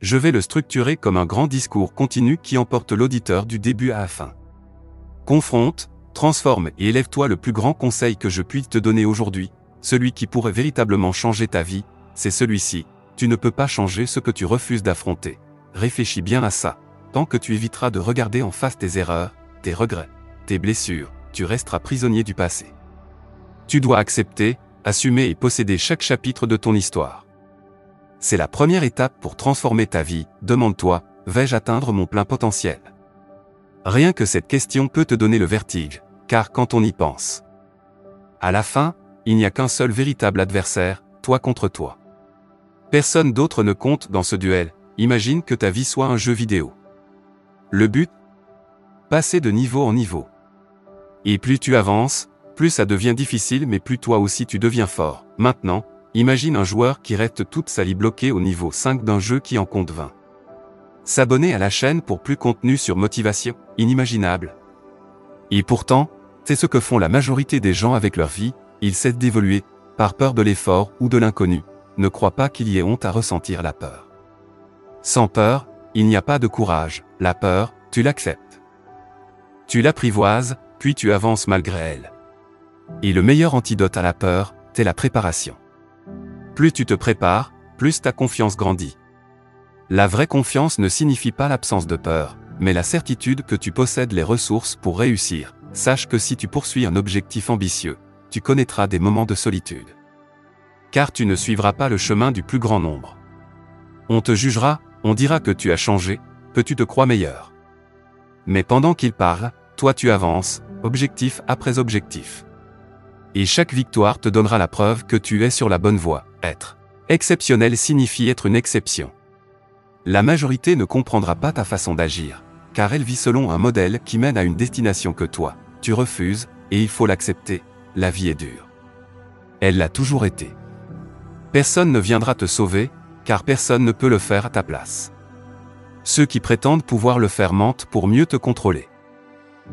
Je vais le structurer comme un grand discours continu qui emporte l'auditeur du début à la fin. Confronte, transforme et élève-toi. Le plus grand conseil que je puisse te donner aujourd'hui, celui qui pourrait véritablement changer ta vie, c'est celui-ci. Tu ne peux pas changer ce que tu refuses d'affronter. Réfléchis bien à ça. Tant que tu éviteras de regarder en face tes erreurs, tes regrets, tes blessures, tu resteras prisonnier du passé. Tu dois accepter, assumer et posséder chaque chapitre de ton histoire. C'est la première étape pour transformer ta vie. Demande-toi, vais-je atteindre mon plein potentiel? Rien que cette question peut te donner le vertige, car quand on y pense, à la fin, il n'y a qu'un seul véritable adversaire, toi contre toi. Personne d'autre ne compte dans ce duel. Imagine que ta vie soit un jeu vidéo. Le but? Passer de niveau en niveau. Et plus tu avances, plus ça devient difficile, mais plus toi aussi tu deviens fort. Maintenant, imagine un joueur qui reste toute sa vie bloqué au niveau 5 d'un jeu qui en compte 20. S'abonner à la chaîne pour plus contenu sur motivation, inimaginable. Et pourtant, c'est ce que font la majorité des gens avec leur vie, ils cessent d'évoluer, par peur de l'effort ou de l'inconnu. Ne crois pas qu'il y ait honte à ressentir la peur. Sans peur, il n'y a pas de courage. La peur, tu l'acceptes. Tu l'apprivoises, puis tu avances malgré elle. Et le meilleur antidote à la peur, c'est la préparation. Plus tu te prépares, plus ta confiance grandit. La vraie confiance ne signifie pas l'absence de peur, mais la certitude que tu possèdes les ressources pour réussir. Sache que si tu poursuis un objectif ambitieux, tu connaîtras des moments de solitude. Car tu ne suivras pas le chemin du plus grand nombre. On te jugera, on dira que tu as changé, que tu te crois meilleur. Mais pendant qu'ils parlent, toi tu avances, objectif après objectif. Et chaque victoire te donnera la preuve que tu es sur la bonne voie. Être exceptionnel signifie être une exception. La majorité ne comprendra pas ta façon d'agir, car elle vit selon un modèle qui mène à une destination que toi, tu refuses, et il faut l'accepter, la vie est dure. Elle l'a toujours été. Personne ne viendra te sauver, car personne ne peut le faire à ta place. Ceux qui prétendent pouvoir le faire mentent pour mieux te contrôler.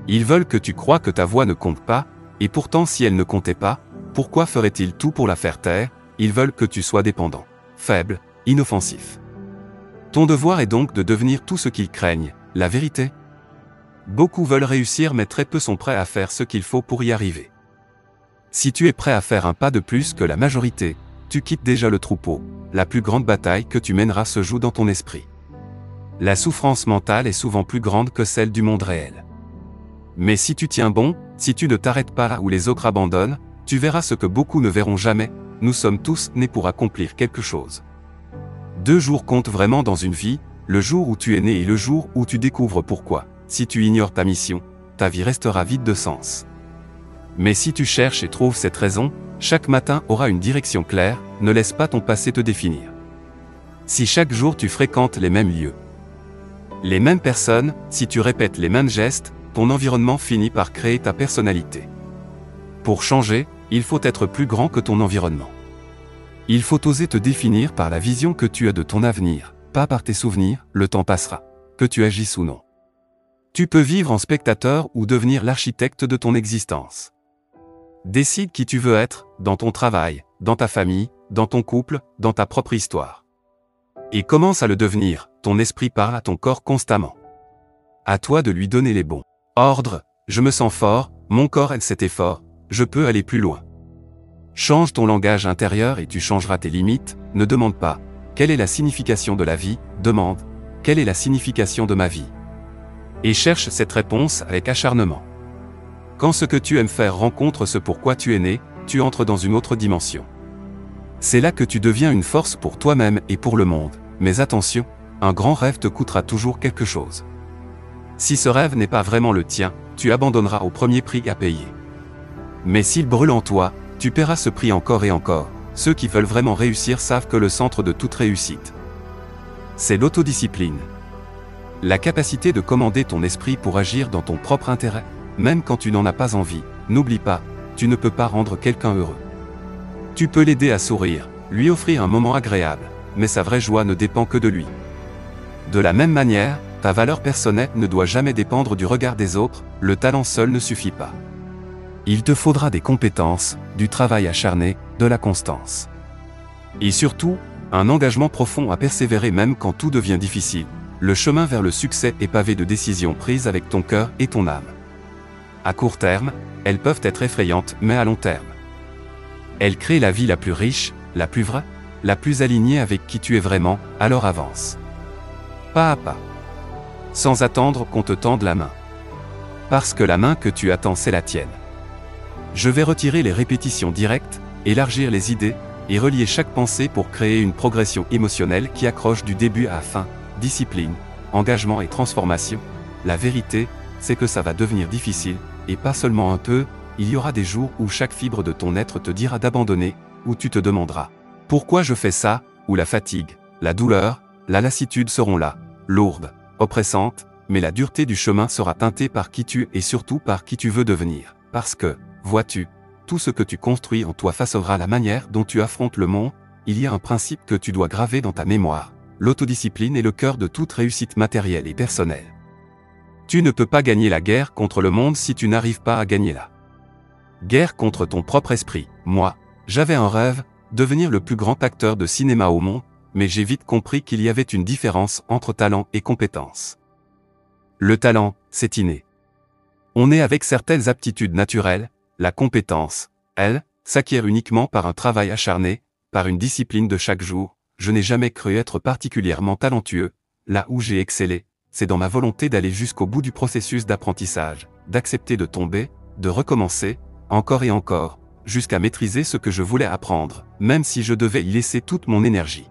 Ils veulent que tu crois que ta voix ne compte pas, et pourtant si elle ne comptait pas, pourquoi feraient-ils tout pour la faire taire? Ils veulent que tu sois dépendant, faible, inoffensif. Ton devoir est donc de devenir tout ce qu'ils craignent, la vérité. Beaucoup veulent réussir mais très peu sont prêts à faire ce qu'il faut pour y arriver. Si tu es prêt à faire un pas de plus que la majorité, tu quittes déjà le troupeau. La plus grande bataille que tu mèneras se joue dans ton esprit. La souffrance mentale est souvent plus grande que celle du monde réel. Mais si tu tiens bon, si tu ne t'arrêtes pas là où les autres abandonnent, tu verras ce que beaucoup ne verront jamais. Nous sommes tous nés pour accomplir quelque chose. 2 jours comptent vraiment dans une vie, le jour où tu es né et le jour où tu découvres pourquoi. Si tu ignores ta mission, ta vie restera vide de sens. Mais si tu cherches et trouves cette raison, chaque matin aura une direction claire, ne laisse pas ton passé te définir. Si chaque jour tu fréquentes les mêmes lieux, les mêmes personnes, si tu répètes les mêmes gestes, ton environnement finit par créer ta personnalité. Pour changer, il faut être plus grand que ton environnement. Il faut oser te définir par la vision que tu as de ton avenir, pas par tes souvenirs. Le temps passera, que tu agisses ou non. Tu peux vivre en spectateur ou devenir l'architecte de ton existence. Décide qui tu veux être, dans ton travail, dans ta famille, dans ton couple, dans ta propre histoire. Et commence à le devenir, ton esprit parle à ton corps constamment. À toi de lui donner les bons ordres. Je me sens fort, mon corps aime cet effort, je peux aller plus loin. Change ton langage intérieur et tu changeras tes limites. Ne demande pas « Quelle est la signification de la vie ?» Demande « Quelle est la signification de ma vie ?» Et cherche cette réponse avec acharnement. Quand ce que tu aimes faire rencontre ce pourquoi tu es né, tu entres dans une autre dimension. C'est là que tu deviens une force pour toi-même et pour le monde. Mais attention, un grand rêve te coûtera toujours quelque chose. Si ce rêve n'est pas vraiment le tien, tu abandonneras au premier prix à payer. Mais s'il brûle en toi, tu paieras ce prix encore et encore. Ceux qui veulent vraiment réussir savent que le centre de toute réussite, c'est l'autodiscipline. La capacité de commander ton esprit pour agir dans ton propre intérêt, même quand tu n'en as pas envie. N'oublie pas, tu ne peux pas rendre quelqu'un heureux. Tu peux l'aider à sourire, lui offrir un moment agréable, mais sa vraie joie ne dépend que de lui. De la même manière, ta valeur personnelle ne doit jamais dépendre du regard des autres, le talent seul ne suffit pas. Il te faudra des compétences, du travail acharné, de la constance. Et surtout, un engagement profond à persévérer même quand tout devient difficile. Le chemin vers le succès est pavé de décisions prises avec ton cœur et ton âme. À court terme, elles peuvent être effrayantes, mais à long terme, elles créent la vie la plus riche, la plus vraie, la plus alignée avec qui tu es vraiment, alors avance. Pas à pas. Sans attendre qu'on te tende la main. Parce que la main que tu attends, c'est la tienne. Je vais retirer les répétitions directes, élargir les idées, et relier chaque pensée pour créer une progression émotionnelle qui accroche du début à la fin. Discipline, engagement et transformation. La vérité, c'est que ça va devenir difficile, et pas seulement un peu, il y aura des jours où chaque fibre de ton être te dira d'abandonner, où tu te demanderas « Pourquoi je fais ça ?» où la fatigue, la douleur, la lassitude seront là, lourdes, oppressantes, mais la dureté du chemin sera teintée par qui tu es et surtout par qui tu veux devenir. Parce que, vois-tu, tout ce que tu construis en toi façonnera la manière dont tu affrontes le monde. Il y a un principe que tu dois graver dans ta mémoire. L'autodiscipline est le cœur de toute réussite matérielle et personnelle. Tu ne peux pas gagner la guerre contre le monde si tu n'arrives pas à gagner la guerre contre ton propre esprit. Moi, j'avais un rêve, devenir le plus grand acteur de cinéma au monde, mais j'ai vite compris qu'il y avait une différence entre talent et compétence. Le talent, c'est inné. On est avec certaines aptitudes naturelles, la compétence, elle, s'acquiert uniquement par un travail acharné, par une discipline de chaque jour. Je n'ai jamais cru être particulièrement talentueux. Là où j'ai excellé, c'est dans ma volonté d'aller jusqu'au bout du processus d'apprentissage, d'accepter de tomber, de recommencer, encore et encore, jusqu'à maîtriser ce que je voulais apprendre, même si je devais y laisser toute mon énergie.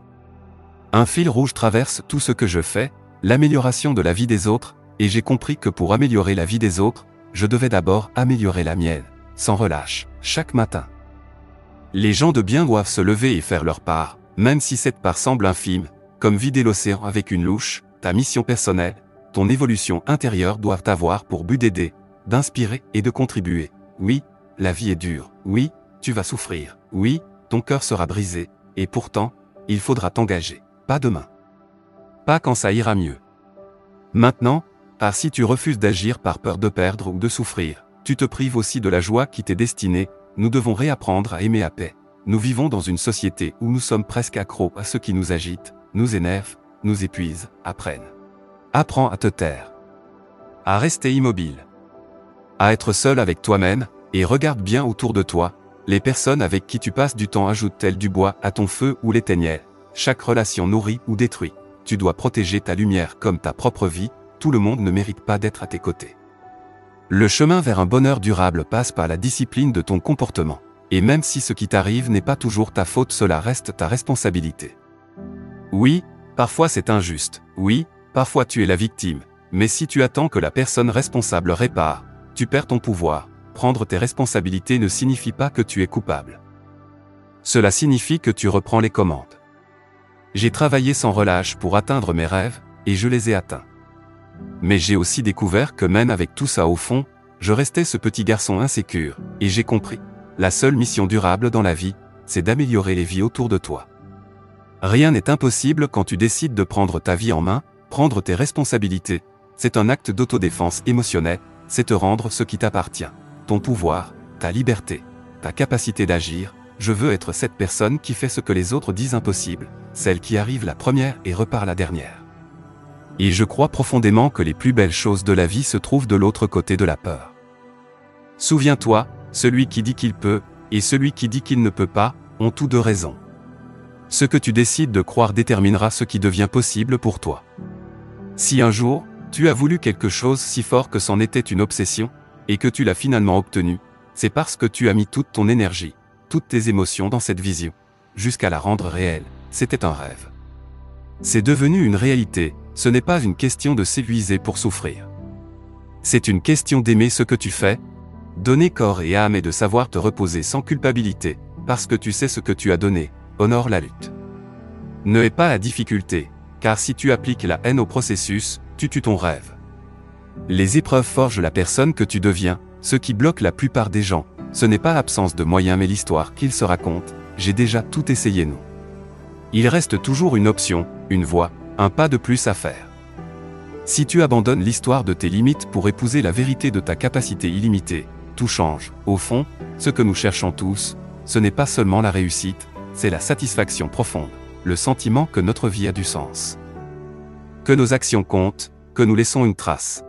Un fil rouge traverse tout ce que je fais, l'amélioration de la vie des autres, et j'ai compris que pour améliorer la vie des autres, je devais d'abord améliorer la mienne, sans relâche, chaque matin. Les gens de bien doivent se lever et faire leur part, même si cette part semble infime, comme vider l'océan avec une louche. Ta mission personnelle, ton évolution intérieure doivent avoir pour but d'aider, d'inspirer et de contribuer. Oui, la vie est dure. Oui, tu vas souffrir. Oui, ton cœur sera brisé. Et pourtant, il faudra t'engager. Pas demain. Pas quand ça ira mieux. Maintenant, car si tu refuses d'agir par peur de perdre ou de souffrir, tu te prives aussi de la joie qui t'est destinée. Nous devons réapprendre à aimer à paix. Nous vivons dans une société où nous sommes presque accros à ce qui nous agite, nous énerve, nous épuise. Apprends à te taire. À rester immobile. À être seul avec toi-même, et regarde bien autour de toi. Les personnes avec qui tu passes du temps ajoutent-elles du bois à ton feu ou l'éteignent-elles? Chaque relation nourrit ou détruit. Tu dois protéger ta lumière comme ta propre vie. Tout le monde ne mérite pas d'être à tes côtés. Le chemin vers un bonheur durable passe par la discipline de ton comportement. Et même si ce qui t'arrive n'est pas toujours ta faute, cela reste ta responsabilité. Oui, parfois c'est injuste. Oui, parfois tu es la victime. Mais si tu attends que la personne responsable répare, tu perds ton pouvoir. Prendre tes responsabilités ne signifie pas que tu es coupable. Cela signifie que tu reprends les commandes. J'ai travaillé sans relâche pour atteindre mes rêves, et je les ai atteints. Mais j'ai aussi découvert que même avec tout ça au fond, je restais ce petit garçon insécure, et j'ai compris. La seule mission durable dans la vie, c'est d'améliorer les vies autour de toi. Rien n'est impossible quand tu décides de prendre ta vie en main, prendre tes responsabilités. C'est un acte d'autodéfense émotionnelle, c'est te rendre ce qui t'appartient. Ton pouvoir, ta liberté, ta capacité d'agir. Je veux être cette personne qui fait ce que les autres disent impossible, celle qui arrive la première et repart la dernière. Et je crois profondément que les plus belles choses de la vie se trouvent de l'autre côté de la peur. Souviens-toi, celui qui dit qu'il peut, et celui qui dit qu'il ne peut pas, ont tous deux raison. Ce que tu décides de croire déterminera ce qui devient possible pour toi. Si un jour, tu as voulu quelque chose si fort que c'en était une obsession, et que tu l'as finalement obtenu, c'est parce que tu as mis toute ton énergie, toutes tes émotions dans cette vision, jusqu'à la rendre réelle. C'était un rêve. C'est devenu une réalité, ce n'est pas une question de s'épuiser pour souffrir. C'est une question d'aimer ce que tu fais, donner corps et âme et de savoir te reposer sans culpabilité, parce que tu sais ce que tu as donné, honore la lutte. Ne hais pas la difficulté, car si tu appliques la haine au processus, tu tues ton rêve. Les épreuves forgent la personne que tu deviens, ce qui bloque la plupart des gens, ce n'est pas l'absence de moyens mais l'histoire qu'ils se racontent. J'ai déjà tout essayé nous. Il reste toujours une option, une voie, un pas de plus à faire. Si tu abandonnes l'histoire de tes limites pour épouser la vérité de ta capacité illimitée, tout change. Au fond, ce que nous cherchons tous, ce n'est pas seulement la réussite, c'est la satisfaction profonde. le sentiment que notre vie a du sens. Que nos actions comptent, que nous laissons une trace.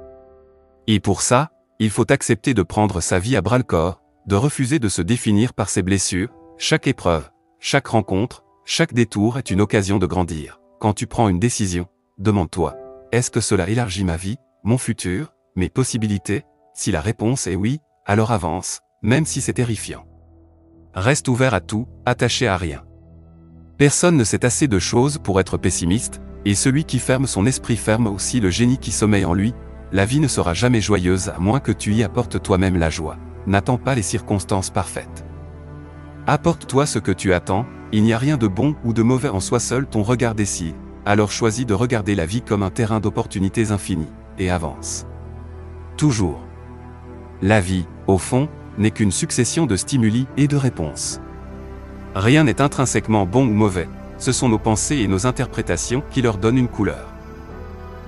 Et pour ça, il faut accepter de prendre sa vie à bras-le-corps, de refuser de se définir par ses blessures. Chaque épreuve, chaque rencontre, chaque détour est une occasion de grandir. Quand tu prends une décision, demande-toi, est-ce que cela élargit ma vie, mon futur, mes possibilités? Si la réponse est oui, alors avance, même si c'est terrifiant. Reste ouvert à tout, attaché à rien. Personne ne sait assez de choses pour être pessimiste, et celui qui ferme son esprit ferme aussi le génie qui sommeille en lui. La vie ne sera jamais joyeuse à moins que tu y apportes toi-même la joie. N'attends pas les circonstances parfaites. Apporte-toi ce que tu attends, il n'y a rien de bon ou de mauvais en soi, seul ton regard décide. Alors choisis de regarder la vie comme un terrain d'opportunités infinies, et avance. Toujours. La vie, au fond, n'est qu'une succession de stimuli et de réponses. Rien n'est intrinsèquement bon ou mauvais, ce sont nos pensées et nos interprétations qui leur donnent une couleur.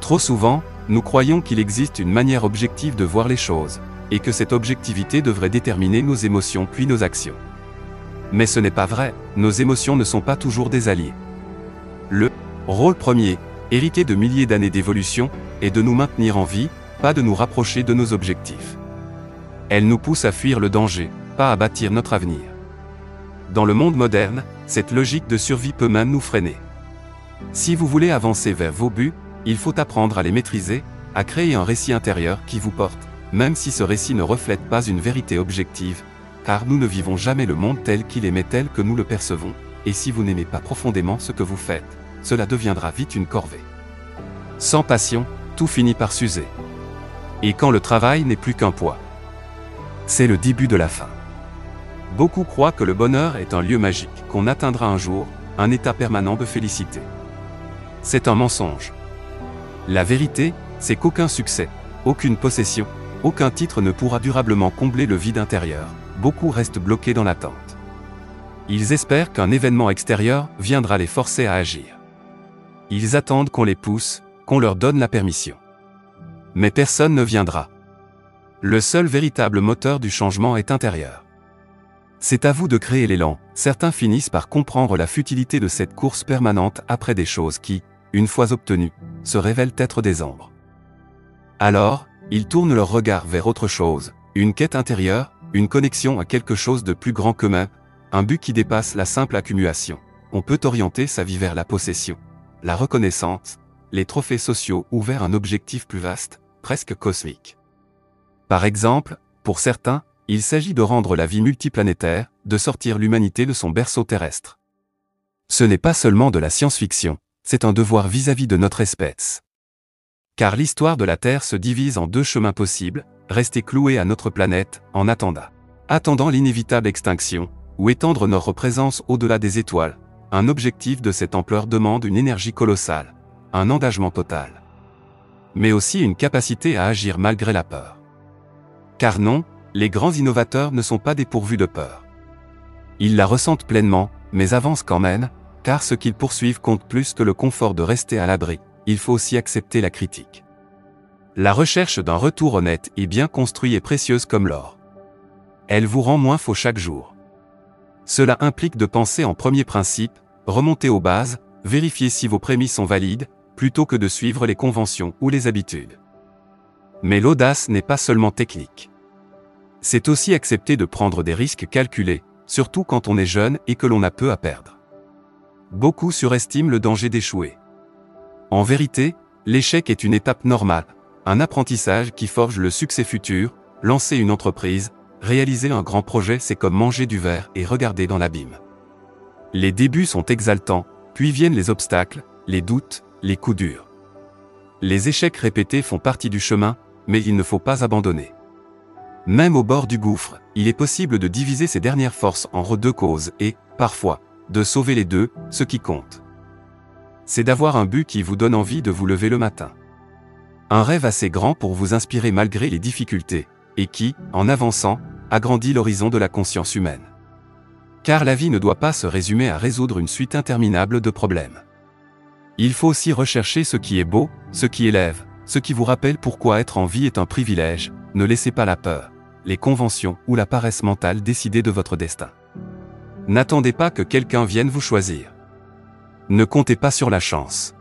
Trop souvent, nous croyons qu'il existe une manière objective de voir les choses, et que cette objectivité devrait déterminer nos émotions puis nos actions. Mais ce n'est pas vrai, nos émotions ne sont pas toujours des alliés. Le rôle premier, hérité de milliers d'années d'évolution, est de nous maintenir en vie, pas de nous rapprocher de nos objectifs. Elle nous pousse à fuir le danger, pas à bâtir notre avenir. Dans le monde moderne, cette logique de survie peut même nous freiner. Si vous voulez avancer vers vos buts, il faut apprendre à les maîtriser, à créer un récit intérieur qui vous porte, même si ce récit ne reflète pas une vérité objective, car nous ne vivons jamais le monde tel qu'il est mais tel que nous le percevons, et si vous n'aimez pas profondément ce que vous faites, cela deviendra vite une corvée. Sans passion, tout finit par s'user. Et quand le travail n'est plus qu'un poids, c'est le début de la fin. Beaucoup croient que le bonheur est un lieu magique, qu'on atteindra un jour, un état permanent de félicité. C'est un mensonge. La vérité, c'est qu'aucun succès, aucune possession, aucun titre ne pourra durablement combler le vide intérieur. Beaucoup restent bloqués dans l'attente. Ils espèrent qu'un événement extérieur viendra les forcer à agir. Ils attendent qu'on les pousse, qu'on leur donne la permission. Mais personne ne viendra. Le seul véritable moteur du changement est intérieur. C'est à vous de créer l'élan. Certains finissent par comprendre la futilité de cette course permanente après des choses qui, une fois obtenues, se révèlent être des ombres. Alors, ils tournent leur regard vers autre chose, une quête intérieure, une connexion à quelque chose de plus grand qu'eux-mêmes, un but qui dépasse la simple accumulation. On peut orienter sa vie vers la possession, la reconnaissance, les trophées sociaux ou vers un objectif plus vaste, presque cosmique. Par exemple, pour certains, il s'agit de rendre la vie multiplanétaire, de sortir l'humanité de son berceau terrestre. Ce n'est pas seulement de la science-fiction, c'est un devoir vis-à-vis de notre espèce. Car l'histoire de la Terre se divise en deux chemins possibles, rester cloué à notre planète, en attendant l'inévitable extinction, ou étendre notre présence au-delà des étoiles. Un objectif de cette ampleur demande une énergie colossale, un engagement total. Mais aussi une capacité à agir malgré la peur. Car non, les grands innovateurs ne sont pas dépourvus de peur. Ils la ressentent pleinement, mais avancent quand même, car ce qu'ils poursuivent compte plus que le confort de rester à l'abri. Il faut aussi accepter la critique. La recherche d'un retour honnête et bien construit est précieuse comme l'or. Elle vous rend moins faux chaque jour. Cela implique de penser en premier principe, remonter aux bases, vérifier si vos prémices sont valides, plutôt que de suivre les conventions ou les habitudes. Mais l'audace n'est pas seulement technique. C'est aussi accepter de prendre des risques calculés, surtout quand on est jeune et que l'on a peu à perdre. Beaucoup surestiment le danger d'échouer. En vérité, l'échec est une étape normale, un apprentissage qui forge le succès futur. Lancer une entreprise, réaliser un grand projet, c'est comme manger du verre et regarder dans l'abîme. Les débuts sont exaltants, puis viennent les obstacles, les doutes, les coups durs. Les échecs répétés font partie du chemin, mais il ne faut pas abandonner. Même au bord du gouffre, il est possible de diviser ses dernières forces en deux causes et, parfois, de sauver les deux. Ce qui compte, c'est d'avoir un but qui vous donne envie de vous lever le matin. Un rêve assez grand pour vous inspirer malgré les difficultés, et qui, en avançant, agrandit l'horizon de la conscience humaine. Car la vie ne doit pas se résumer à résoudre une suite interminable de problèmes. Il faut aussi rechercher ce qui est beau, ce qui élève, ce qui vous rappelle pourquoi être en vie est un privilège. Ne laissez pas la peur, les conventions ou la paresse mentale décider de votre destin. N'attendez pas que quelqu'un vienne vous choisir. Ne comptez pas sur la chance.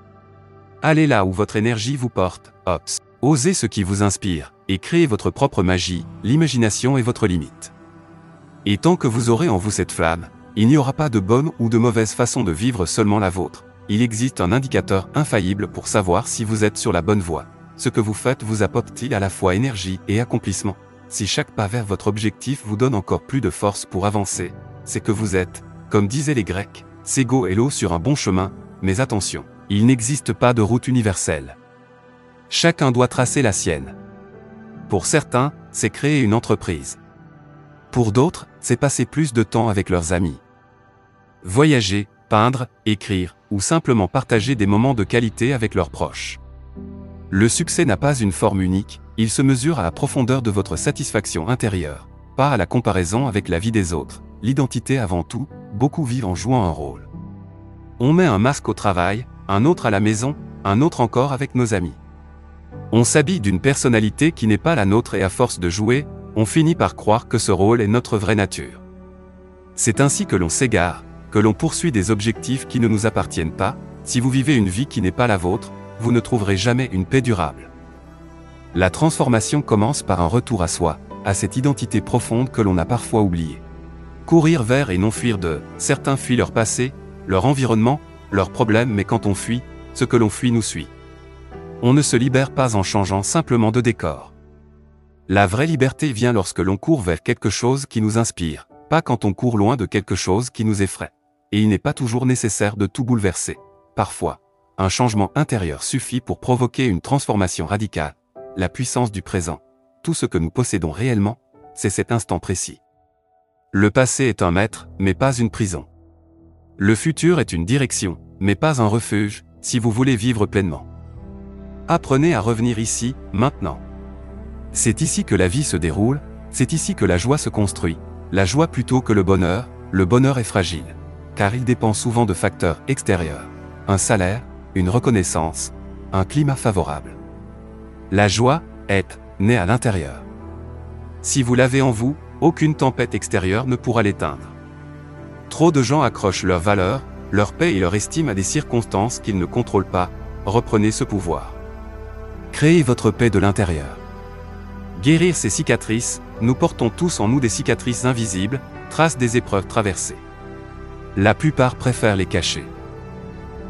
Allez là où votre énergie vous porte, Ops. Osez ce qui vous inspire, et créez votre propre magie, l'imagination est votre limite. Et tant que vous aurez en vous cette flamme, il n'y aura pas de bonne ou de mauvaise façon de vivre seulement la vôtre. Il existe un indicateur infaillible pour savoir si vous êtes sur la bonne voie. Ce que vous faites vous apporte-t-il à la fois énergie et accomplissement? Si chaque pas vers votre objectif vous donne encore plus de force pour avancer, c'est que vous êtes, comme disaient les Grecs, sego hello sur un bon chemin, mais attention, il n'existe pas de route universelle. Chacun doit tracer la sienne. Pour certains, c'est créer une entreprise. Pour d'autres, c'est passer plus de temps avec leurs amis. Voyager, peindre, écrire, ou simplement partager des moments de qualité avec leurs proches. Le succès n'a pas une forme unique, il se mesure à la profondeur de votre satisfaction intérieure, pas à la comparaison avec la vie des autres. L'identité avant tout, beaucoup vivent en jouant un rôle. On met un masque au travail, un autre à la maison, un autre encore avec nos amis. On s'habille d'une personnalité qui n'est pas la nôtre et à force de jouer, on finit par croire que ce rôle est notre vraie nature. C'est ainsi que l'on s'égare, que l'on poursuit des objectifs qui ne nous appartiennent pas. Si vous vivez une vie qui n'est pas la vôtre, vous ne trouverez jamais une paix durable. La transformation commence par un retour à soi, à cette identité profonde que l'on a parfois oubliée. Courir vers et non fuir de, certains fuient leur passé, leur environnement, leurs problèmes, mais quand on fuit, ce que l'on fuit nous suit. On ne se libère pas en changeant simplement de décor. La vraie liberté vient lorsque l'on court vers quelque chose qui nous inspire, pas quand on court loin de quelque chose qui nous effraie. Et il n'est pas toujours nécessaire de tout bouleverser. Parfois, un changement intérieur suffit pour provoquer une transformation radicale. La puissance du présent. Tout ce que nous possédons réellement, c'est cet instant précis. Le passé est un maître, mais pas une prison. Le futur est une direction, mais pas un refuge, si vous voulez vivre pleinement. Apprenez à revenir ici, maintenant. C'est ici que la vie se déroule, c'est ici que la joie se construit. La joie plutôt que le bonheur est fragile. Car il dépend souvent de facteurs extérieurs. Un salaire, une reconnaissance, un climat favorable. La joie est née à l'intérieur. Si vous l'avez en vous, aucune tempête extérieure ne pourra l'éteindre. Trop de gens accrochent leur valeur, leur paix et leur estime à des circonstances qu'ils ne contrôlent pas. Reprenez ce pouvoir. Créez votre paix de l'intérieur. Guérir ces cicatrices, nous portons tous en nous des cicatrices invisibles, traces des épreuves traversées. La plupart préfèrent les cacher,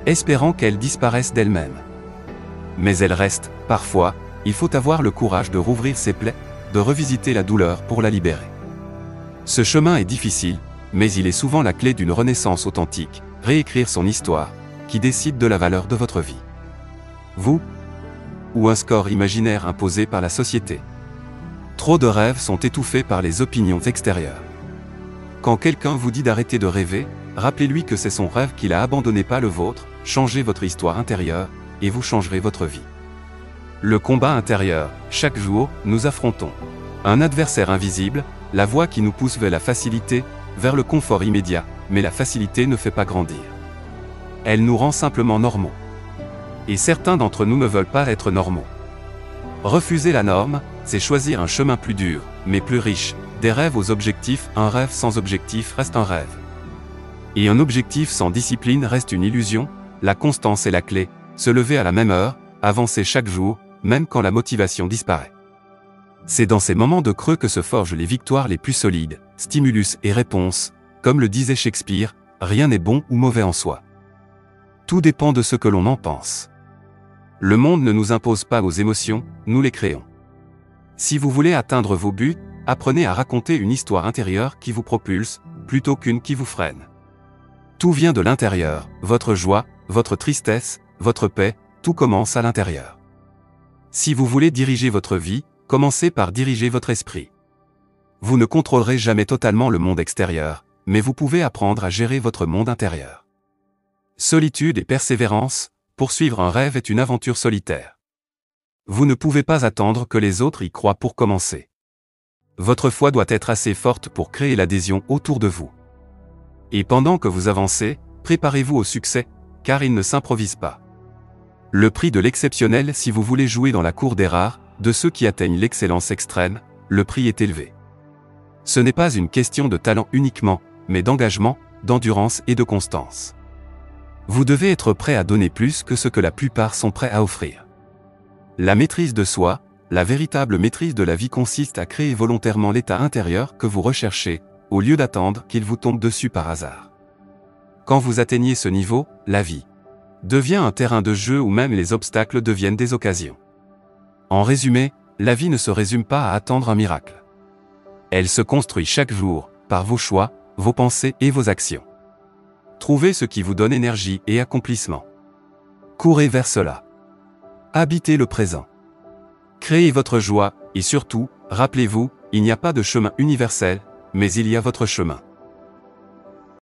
espérant qu'elles disparaissent d'elles-mêmes. Mais elles restent, parfois, il faut avoir le courage de rouvrir ses plaies, de revisiter la douleur pour la libérer. Ce chemin est difficile, mais il est souvent la clé d'une renaissance authentique, réécrire son histoire, qui décide de la valeur de votre vie. Vous, ou un score imaginaire imposé par la société. Trop de rêves sont étouffés par les opinions extérieures. Quand quelqu'un vous dit d'arrêter de rêver, rappelez-lui que c'est son rêve qu'il a abandonné, pas le vôtre. Changez votre histoire intérieure, et vous changerez votre vie. Le combat intérieur, chaque jour, nous affrontons un adversaire invisible, la voix qui nous pousse vers la facilité, vers le confort immédiat, mais la facilité ne fait pas grandir. Elle nous rend simplement normaux. Et certains d'entre nous ne veulent pas être normaux. Refuser la norme, c'est choisir un chemin plus dur, mais plus riche. Des rêves aux objectifs, un rêve sans objectif reste un rêve. Et un objectif sans discipline reste une illusion. La constance est la clé, se lever à la même heure, avancer chaque jour, même quand la motivation disparaît. C'est dans ces moments de creux que se forgent les victoires les plus solides, stimulus et réponse, comme le disait Shakespeare, rien n'est bon ou mauvais en soi. Tout dépend de ce que l'on en pense. Le monde ne nous impose pas nos émotions, nous les créons. Si vous voulez atteindre vos buts, apprenez à raconter une histoire intérieure qui vous propulse, plutôt qu'une qui vous freine. Tout vient de l'intérieur, votre joie, votre tristesse, votre paix, tout commence à l'intérieur. Si vous voulez diriger votre vie, commencez par diriger votre esprit. Vous ne contrôlerez jamais totalement le monde extérieur, mais vous pouvez apprendre à gérer votre monde intérieur. Solitude et persévérance, poursuivre un rêve est une aventure solitaire. Vous ne pouvez pas attendre que les autres y croient pour commencer. Votre foi doit être assez forte pour créer l'adhésion autour de vous. Et pendant que vous avancez, préparez-vous au succès, car il ne s'improvise pas. Le prix de l'exceptionnel, si vous voulez jouer dans la cour des rares, de ceux qui atteignent l'excellence extrême, le prix est élevé. Ce n'est pas une question de talent uniquement, mais d'engagement, d'endurance et de constance. Vous devez être prêt à donner plus que ce que la plupart sont prêts à offrir. La maîtrise de soi, la véritable maîtrise de la vie consiste à créer volontairement l'état intérieur que vous recherchez, au lieu d'attendre qu'il vous tombe dessus par hasard. Quand vous atteignez ce niveau, la vie devient un terrain de jeu où même les obstacles deviennent des occasions. En résumé, la vie ne se résume pas à attendre un miracle. Elle se construit chaque jour, par vos choix, vos pensées et vos actions. Trouvez ce qui vous donne énergie et accomplissement. Courez vers cela. Habitez le présent. Créez votre joie, et surtout, rappelez-vous, il n'y a pas de chemin universel, mais il y a votre chemin.